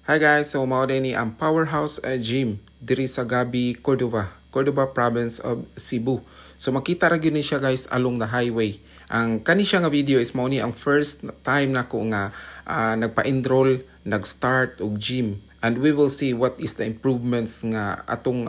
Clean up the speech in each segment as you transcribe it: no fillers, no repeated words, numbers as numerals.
Hi guys, so mao din ni ang Powerhouse Gym diri sa Gabi, Cordova province of Cebu. So makita ra gyud ni siya guys along the highway. Ang kani siya nga video is mao ni ang first time nako nga nagpa-enroll, nag-start og gym. And we will see what is the improvements nga atong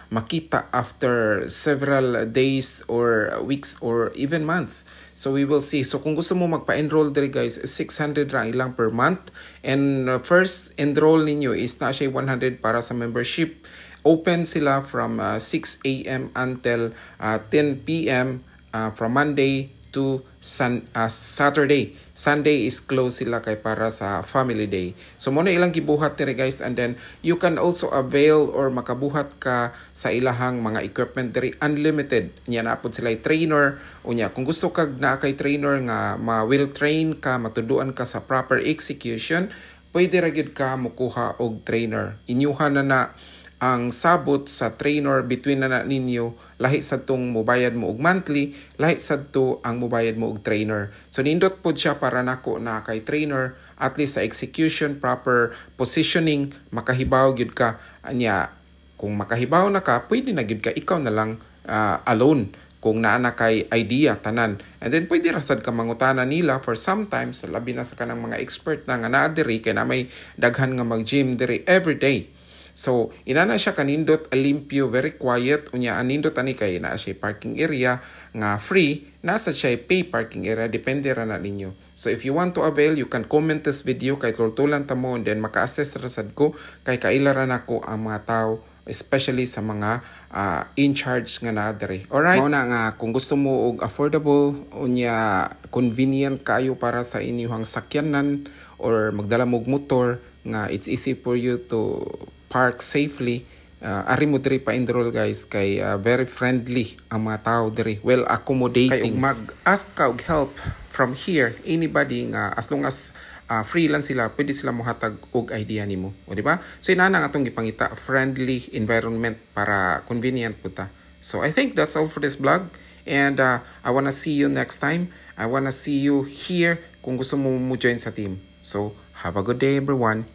makita after several days or weeks or even months. So we will see. So kung gusto mo magpa-enroll diri guys, 600 ra ilang per month. And first enroll ninyo is na siya 100 para sa membership. Open sila from 6 a.m. until 10 p.m. From Monday to Saturday. Sunday is closed sila kay para sa family day. So muna ilang gibuhat diri guys, and then you can also avail or makabuhat ka sa ilahang mga equipment diri unlimited. Nya na pud sila trainer unya kung gusto kag naa kay trainer nga ma-will train ka, matuduan ka sa proper execution, pwede ra gyud ka mokuha og trainer. Inyuhan na ang sabot sa trainer between na ninyo, lahi sa tong mobayad mo og monthly, lahi sa to ang mobayad mo og trainer. So nindot pod siya para nako na kay trainer, at least sa execution, proper positioning, makahibaw gyud ka. Anya kung makahibaw na ka, pwede na gyud ka ikaw na lang alone kung naa na kay idea tanan. And then pwede rasad ka mangutana nila for sometimes, labi na sa kanang mga expert na nga naa diri kay na may daghan nga mag-gym diri every day. So, inana siya kanindot limpyo, very quiet. Unya, anindot ani kay na siya parking area nga free. Nasa siya pay parking area. Depende ra na ninyo. So, if you want to avail, you can comment this video kay tultulan ta mo, and then maka-assess rasad ko kay kailaran ako ang mga tao, especially sa mga in charge nga na dere. Alright? Mao na nga, kung gusto mo og affordable, unya convenient kayo para sa inyong sakyanan or magdala mo og motor, nga it's easy for you to park safely, ari mo diri pa-enroll guys kay very friendly ang mga tao diri, well accommodating. Kay mag-ask ka og help from here, anybody nga as long as free lang sila, pwede sila mohatag og idea nimo, o di ba? So ina nga atong gipangita, friendly environment para convenient puta. So I think that's all for this vlog, and I wanna see you next time. I wanna see you here kung gusto mo join sa team. So have a good day everyone.